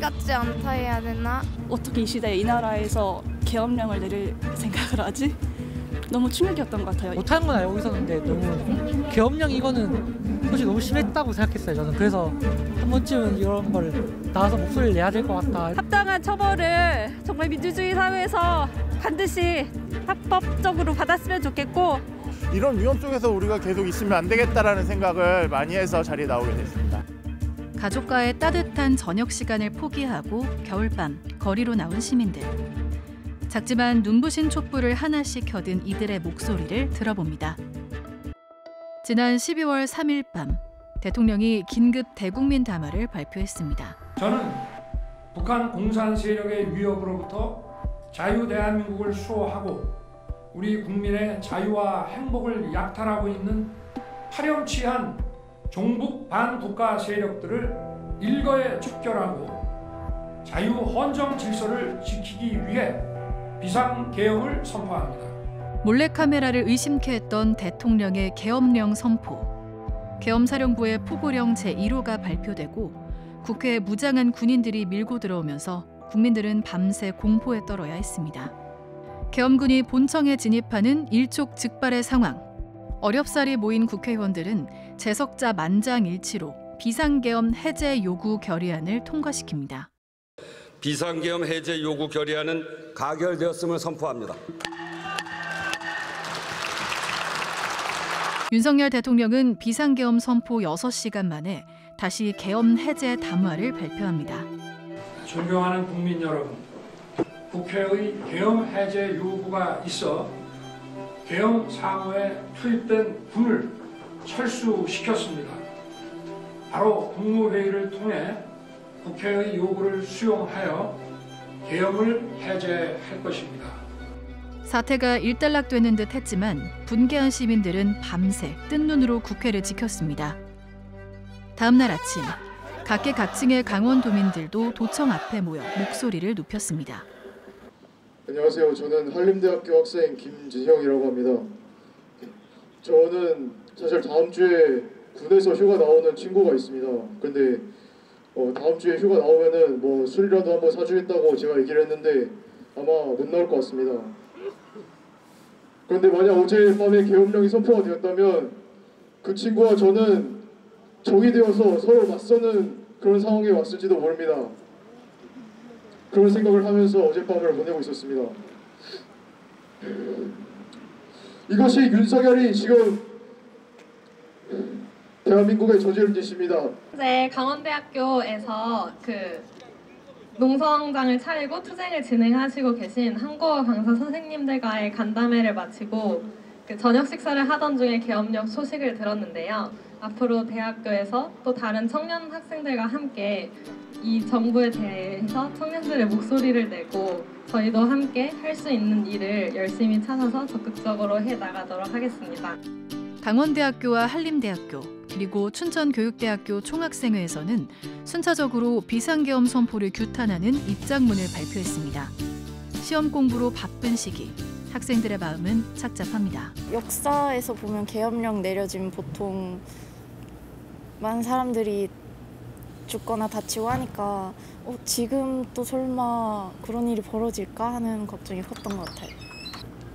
같지 않다 해야 되나? 어떻게 이 시대에 이 나라에서 계엄령을 내릴 생각을 하지? 너무 충격이었던 것 같아요. 못하는 건 알고 있었는데 너무 계엄령 이거는 솔직히 너무 심했다고 생각했어요. 저는 그래서 한 번쯤은 이런 걸 나와서 목소리를 내야 될 것 같다. 합당한 처벌을 정말 민주주의 사회에서 반드시 합법적으로 받았으면 좋겠고, 이런 위험 속에서 우리가 계속 있으면 안 되겠다라는 생각을 많이 해서 자리에 나오게 됐습니다. 가족과의 따뜻한 저녁 시간을 포기하고 겨울밤 거리로 나온 시민들. 작지만 눈부신 촛불을 하나씩 켜든 이들의 목소리를 들어봅니다. 지난 12월 3일 밤 대통령이 긴급 대국민 담화를 발표했습니다. 저는 북한 공산 세력의 위협으로부터 자유 대한민국을 수호하고 우리 국민의 자유와 행복을 약탈하고 있는 파렴치한 종북 반국가 세력들을 일거에 척결하고 자유 헌정 질서를 지키기 위해 비상계엄을 선포합니다. 몰래카메라를 의심케 했던 대통령의 계엄령 선포. 계엄사령부의 포고령 제1호가 발표되고 국회에 무장한 군인들이 밀고 들어오면서 국민들은 밤새 공포에 떨어야 했습니다. 계엄군이 본청에 진입하는 일촉즉발의 상황. 어렵사리 모인 국회의원들은 재석자 만장일치로 비상계엄 해제 요구 결의안을 통과시킵니다. 비상계엄 해제 요구 결의안은 가결되었음을 선포합니다. 윤석열 대통령은 비상계엄 선포 6시간 만에 다시 계엄 해제 담화를 발표합니다. 존경하는 국민 여러분, 국회의 계엄 해제 요구가 있어 계엄 상호에 투입된 군을 철수시켰습니다. 바로 국무회의를 통해 국회의 요구를 수용하여 계엄을 해제할 것입니다. 사태가 일단락되는 듯 했지만 분개한 시민들은 밤새 뜬 눈으로 국회를 지켰습니다. 다음 날 아침, 각계각층의 강원도민들도 도청 앞에 모여 목소리를 높였습니다. 안녕하세요. 저는 한림대학교 학생 김진형이라고 합니다. 저는 사실 다음 주에 군에서 휴가 나오는 친구가 있습니다. 근데 다음 주에 휴가 나오면은 뭐 술이라도 한번 사주겠다고 제가 얘기를 했는데 아마 못 나올 것 같습니다. 그런데 만약 어젯밤에 계엄령이 선포가 되었다면 그 친구와 저는 적이 되어서 서로 맞서는 그런 상황에 왔을지도 모릅니다. 그런 생각을 하면서 어젯밤을 보내고 있었습니다. 이것이 윤석열이 지금 대한민국에 저지른 짓입니다. 네, 강원대학교에서 농성장을 차리고 투쟁을 진행하시고 계신 한국어 강사 선생님들과의 간담회를 마치고 저녁 식사를 하던 중에 계엄령 소식을 들었는데요. 앞으로 대학교에서 또 다른 청년 학생들과 함께 이 정부에 대해서 청년들의 목소리를 내고 저희도 함께 할 수 있는 일을 열심히 찾아서 적극적으로 해나가도록 하겠습니다. 강원대학교와 한림대학교 그리고 춘천교육대학교 총학생회에서는 순차적으로 비상계엄 선포를 규탄하는 입장문을 발표했습니다. 시험 공부로 바쁜 시기, 학생들의 마음은 착잡합니다. 역사에서 보면 계엄령 내려지면 보통 많은 사람들이 죽거나 다치고 하니까 지금 또 설마 그런 일이 벌어질까 하는 걱정이 컸던 것 같아요.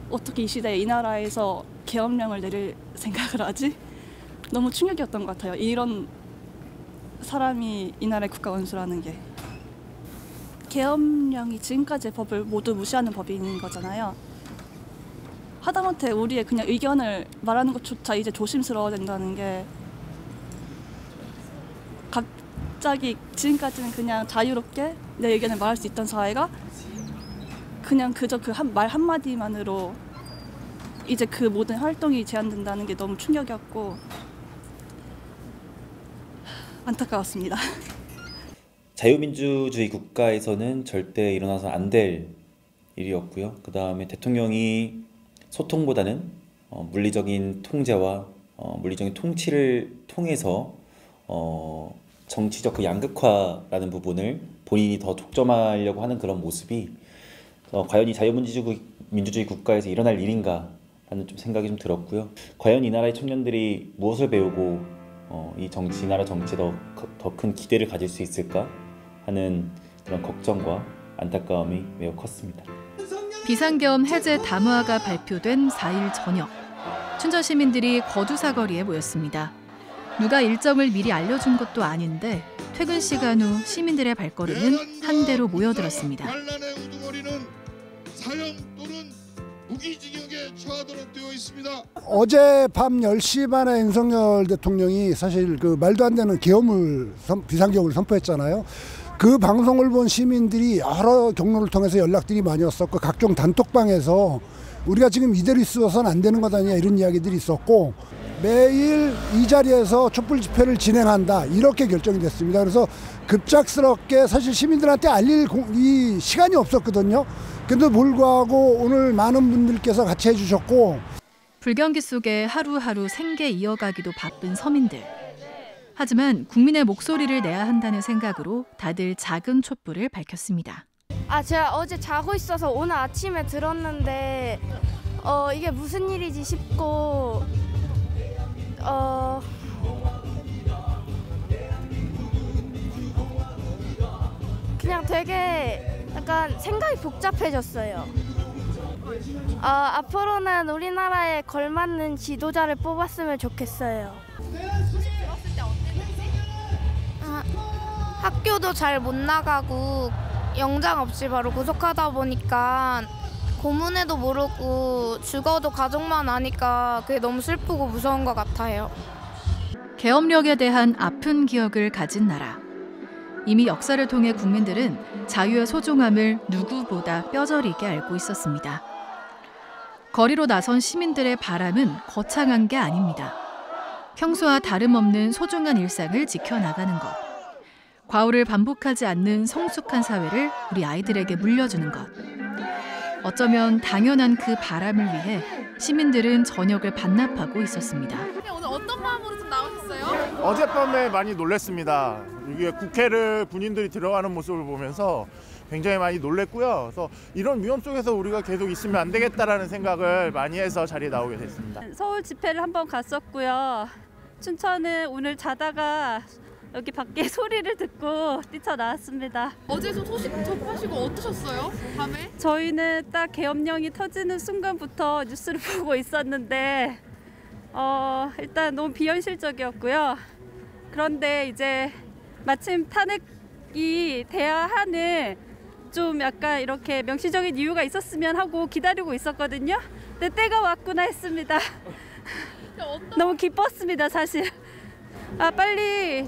어떻게 이 시대에 이 나라에서 계엄령을 내릴 생각을 하지? 너무 충격이었던 것 같아요. 이런 사람이 이 나라의 국가원수라는 게. 계엄령이 지금까지의 법을 모두 무시하는 법인 거잖아요. 하다못해 우리의 그냥 의견을 말하는 것조차 이제 조심스러워야 된다는 게 갑자기 지금까지는 그냥 자유롭게 내 의견을 말할 수 있던 사회가 그냥 그저 그 말 한마디만으로 이제 그 모든 활동이 제한된다는 게 너무 충격이었고 안타까웠습니다. 자유민주주의 국가에서는 절대 일어나서 안 될 일이었고요. 그 다음에 대통령이 소통보다는 물리적인 통제와 물리적인 통치를 통해서 정치적 그 양극화라는 부분을 본인이 더 독점하려고 하는 그런 모습이 과연 이 자유민주주의 국가에서 일어날 일인가 하는 좀 생각이 좀 들었고요. 과연 이 나라의 청년들이 무엇을 배우고 이 나라 정치에 더 큰 기대를 가질 수 있을까 하는 그런 걱정과 안타까움이 매우 컸습니다. 비상계엄 해제 담화가 발표된 4일 저녁, 춘천 시민들이 거두사거리에 모였습니다. 누가 일정을 미리 알려준 것도 아닌데 퇴근 시간 후 시민들의 발걸음은 한대로 모여들었습니다. 반란의 우두머리는 사형 또는 무기징역에 처하도록 되어 있습니다. 어제 밤 10시 반에 윤석열 대통령이 사실 그 말도 안 되는 비상계엄을 선포했잖아요. 그 방송을 본 시민들이 여러 경로를 통해서 연락들이 많이 왔었고 각종 단톡방에서 우리가 지금 이대로 있어서는 안 되는 것 아니냐 이런 이야기들이 있었고 매일 이 자리에서 촛불 집회를 진행한다 이렇게 결정이 됐습니다. 그래서 급작스럽게 사실 시민들한테 알릴 이 시간이 없었거든요. 그런데 불구하고 오늘 많은 분들께서 같이 해주셨고 불경기 속에 하루하루 생계 이어가기도 바쁜 서민들. 하지만 국민의 목소리를 내야 한다는 생각으로 다들 작은 촛불을 밝혔습니다. 제가 어제 자고 있어서 오늘 아침에 들었는데 이게 무슨 일이지 싶고 그냥 되게 약간 생각이 복잡해졌어요. 앞으로는 우리나라에 걸맞는 지도자를 뽑았으면 좋겠어요. 학교도 잘 못 나가고 영장 없이 바로 구속하다 보니까 고문에도 모르고 죽어도 가족만 아니까 그게 너무 슬프고 무서운 것 같아요. 계엄령에 대한 아픈 기억을 가진 나라. 이미 역사를 통해 국민들은 자유의 소중함을 누구보다 뼈저리게 알고 있었습니다. 거리로 나선 시민들의 바람은 거창한 게 아닙니다. 평소와 다름없는 소중한 일상을 지켜나가는 것. 과오를 반복하지 않는 성숙한 사회를 우리 아이들에게 물려주는 것. 어쩌면 당연한 그 바람을 위해 시민들은 저녁을 반납하고 있었습니다. 오늘 어떤 마음으로 좀 나오셨어요? 어젯밤에 많이 놀랐습니다. 이게 국회를 군인들이 들어가는 모습을 보면서 굉장히 많이 놀랬고요. 그래서 이런 위험 속에서 우리가 계속 있으면 안 되겠다라는 생각을 많이 해서 자리에 나오게 됐습니다. 서울 집회를 한번 갔었고요. 춘천은 오늘 자다가 여기 밖에 소리를 듣고 뛰쳐나왔습니다. 어제 소식 접하시고 어떠셨어요? 밤에? 저희는 딱 계엄령이 터지는 순간부터 뉴스를 보고 있었는데 일단 너무 비현실적이었고요. 그런데 이제 마침 탄핵이 돼야 하는 좀 약간 이렇게 명시적인 이유가 있었으면 하고 기다리고 있었거든요. 근데 때가 왔구나 했습니다. 너무 기뻤습니다, 사실. 빨리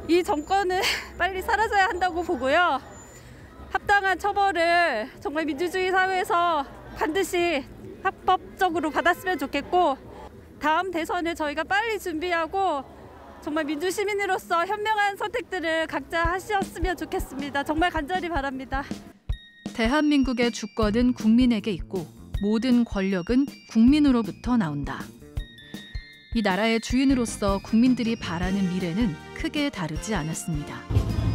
이 정권은 빨리 사라져야 한다고 보고요. 합당한 처벌을 정말 민주주의 사회에서 반드시 합법적으로 받았으면 좋겠고 다음 대선을 저희가 빨리 준비하고 정말 민주시민으로서 현명한 선택들을 각자 하셨으면 좋겠습니다. 정말 간절히 바랍니다. 대한민국의 주권은 국민에게 있고 모든 권력은 국민으로부터 나온다. 이 나라의 주인으로서 국민들이 바라는 미래는 크게 다르지 않았습니다.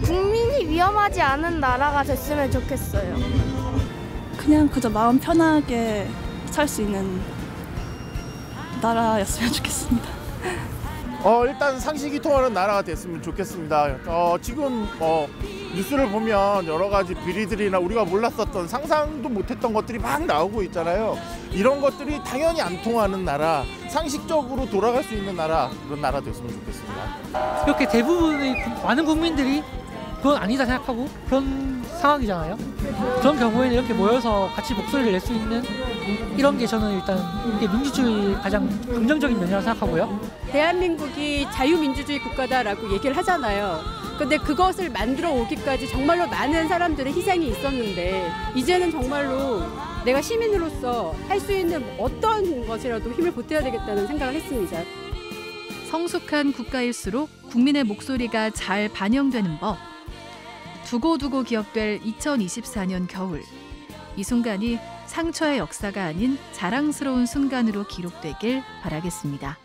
국민이 위험하지 않은 나라가 됐으면 좋겠어요. 그냥 그저 마음 편하게 살 수 있는 나라였으면 좋겠습니다. 일단 상식이 통하는 나라가 됐으면 좋겠습니다. 지금 뉴스를 보면 여러 가지 비리들이나 우리가 몰랐었던 상상도 못했던 것들이 막 나오고 있잖아요. 이런 것들이 당연히 안 통하는 나라, 상식적으로 돌아갈 수 있는 나라, 그런 나라 됐으면 좋겠습니다. 이렇게 대부분의 많은 국민들이 그건 아니다 생각하고 그런 상황이잖아요. 그런 경우에는 이렇게 모여서 같이 목소리를 낼 수 있는 이런 게 저는 일단 이게 민주주의 가장 긍정적인 면이라고 생각하고요. 대한민국이 자유민주주의 국가다라고 얘기를 하잖아요. 근데 그것을 만들어 오기까지 정말로 많은 사람들의 희생이 있었는데 이제는 정말로 내가 시민으로서 할 수 있는 어떤 것이라도 힘을 보태야 되겠다는 생각을 했습니다. 성숙한 국가일수록 국민의 목소리가 잘 반영되는 법. 두고두고 기억될 2024년 겨울. 이 순간이 상처의 역사가 아닌 자랑스러운 순간으로 기록되길 바라겠습니다.